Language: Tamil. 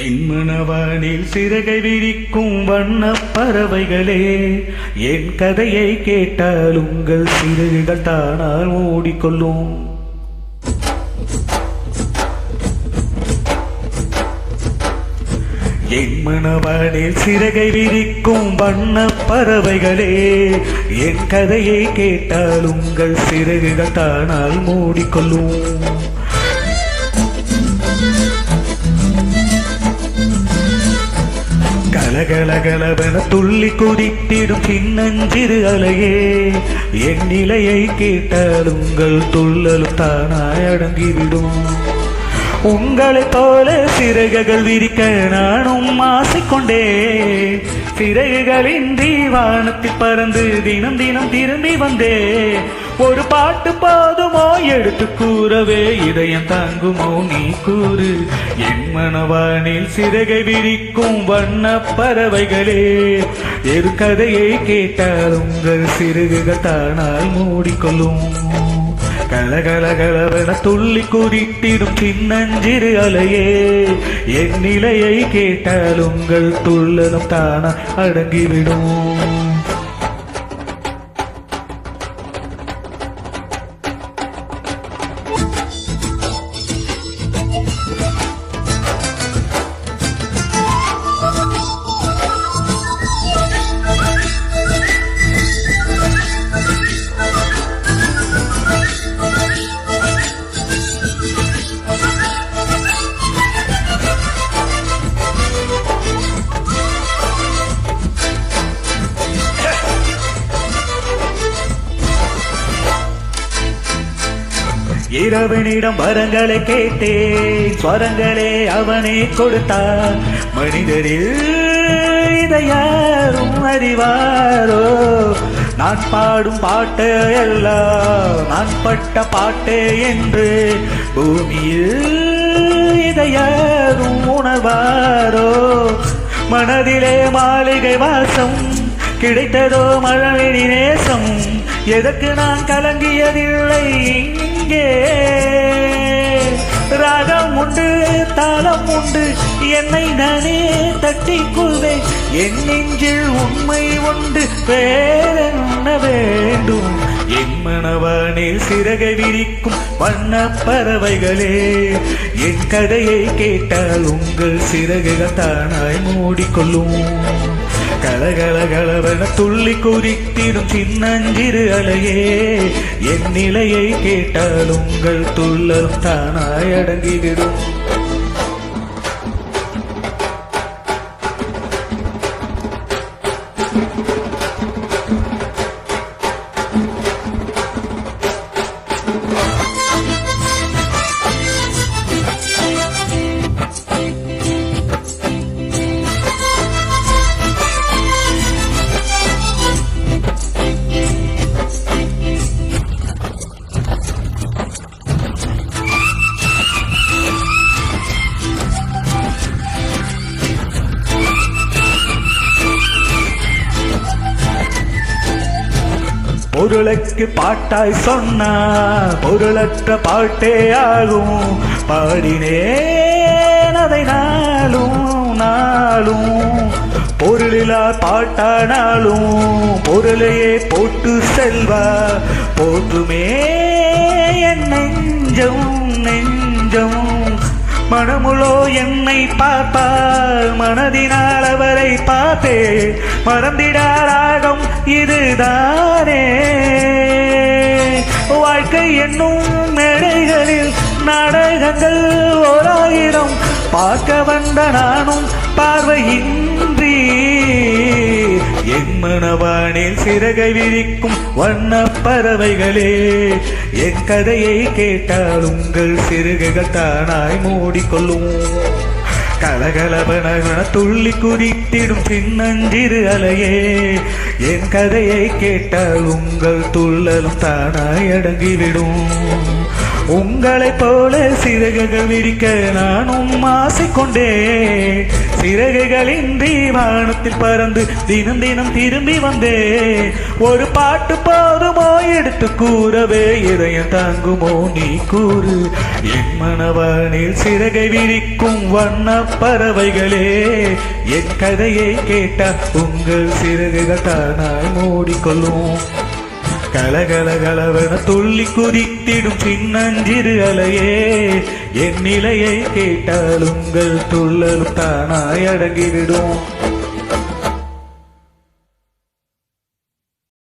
என் மனவானில் சிறகை விரிக்கும் வண்ணப் பறவைகளே, என் கதையை கேட்டால் உங்கள் சிறகுகள் தானால் மூடிக்கொள்ளும். என் மனவானில் சிறகை விரிக்கும் வண்ணப் பறவைகளே, என் கதையை கேட்டால் உங்கள் சிறகுகள் தானால் மூடிக்கொள்ளும். கலகலகலவென துள்ளி குதித்திடும் சின்னஞ்சிறு அலையே, என் நிலையை கேட்டால் உங்கள் துள்ளலும் தானாய் அடங்கிவிடும். உங்களைப் போல சிறகுகள் விரிக்க நானும் ஆசைக்கொண்டே, சிறகுகளின்றி வானத்தில் பறந்து தினம் தினம் திரும்பி வந்தே. ஒரு பாட்டு போதுமோ எடுத்து கூறவே, இதயம் தாங்குமோ நீ கூறு. என் மனவானில் சிறகை விரிக்கும் வண்ணப் பறவைகளே, எரு கதையை கேட்டால் உங்கள் சிறகுகள் தானால் மூடிக்கொள்ளும். கலகலகலவென துள்ளி குதித்திடும் சின்னஞ்சிறு அலையே, என் நிலையை கேட்டால் உங்கள் துள்ளலும் தானா அடங்கிவிடும். இரவனிடம் வரங்களை கேட்டேன், ஸ்வரங்களே அவனே கொடுத்தான். மனிதரில் இதை யாரும் அறிவாரோ, நான் பாடும் பாட்டே எல்லாம் நான் பட்ட பாட்டே என்று. பூமியில் இதை யாரும் உணர்வாரோ, மனதிலே மாளிகை வாசம் கிடைத்ததோ மழை நேசம். எதற்கு நான் கலங்கியதில்லை இங்கே, ராகம் உண்டு தாளம் உண்டு, என்னை நானே தட்டிக் கொள்வேன். என் நெஞ்சில் உண்மை உண்டு, வேறென்ன வேண்டும். என் மனவானில் சிறகை விரிக்கும் வண்ணப் பறவைகளே, என் கதையை கேட்டால் உங்கள் சிறகுகள் தானாய் மூடிக்கொள்ளும். கலகலகலவென துள்ளி குதித்திடும் சின்னஞ்சிறு அலையே, என் நிலையை கேட்டால் உங்கள் துள்ளலும் தானாய் அடங்கிவிடும். பொருளுக்கு பாட்டாய் சொன்னா பொருளற்ற பாட்டே ஆகும். பாடினேன் அதை நாளும் நாளும், பொருளிலா பாட்டானாலும் பொருளையே போட்டு செல்வா. போற்றுமே என் நெஞ்சம் நெஞ்சம், மனமுளோ என்னை பார்ப்பார், மனதினால் அவரை பார்த்தே. மறந்திடாராகம் இதுதானே, வாழ்க்கை என்னும் மேடைகளில் நாடகங்கள் 1000 பார்க்க வந்த நானும் பார்வையின்றி. என் மனவானில் சிறகை விரிக்கும் வண்ணப் பறவைகளே, என் கதையை கேட்டால் உங்கள் சிறகுகள் தானாய் மூடிக்கொள்ளும். கலகலவன துள்ளி குதித்திடும் சின்னஞ்சிறு அலையே, என் கதையை கேட்டால் உங்கள் துள்ளலும் தானாய் அடங்கிவிடும். உங்களைப் போல சிறகுகள் விரிக்க நானும் ஆசைக்கொண்டேன். சிறகுகளின்றி வானத்தில் பறந்து தினம் தினம் திரும்பி வந்தேன். ஒரு பாட்டு போதுமோ எடுத்து கூறவே, இதயம் தாங்குமோ நீ கூறு. என் மனவானில் சிறகை விரிக்கும் வண்ண பறவைகளே, என் கதையை கேட்ட உங்கள் சிறகுகள் தானாய் மூடிக்கொள்ளும். கலகலகலவென துள்ளி குதித்திடும் சின்னஞ்சிறு அலையே, என் நிலையை கேட்டால் உங்கள் துள்ளலும் தானாய் அடங்கிவிடும்.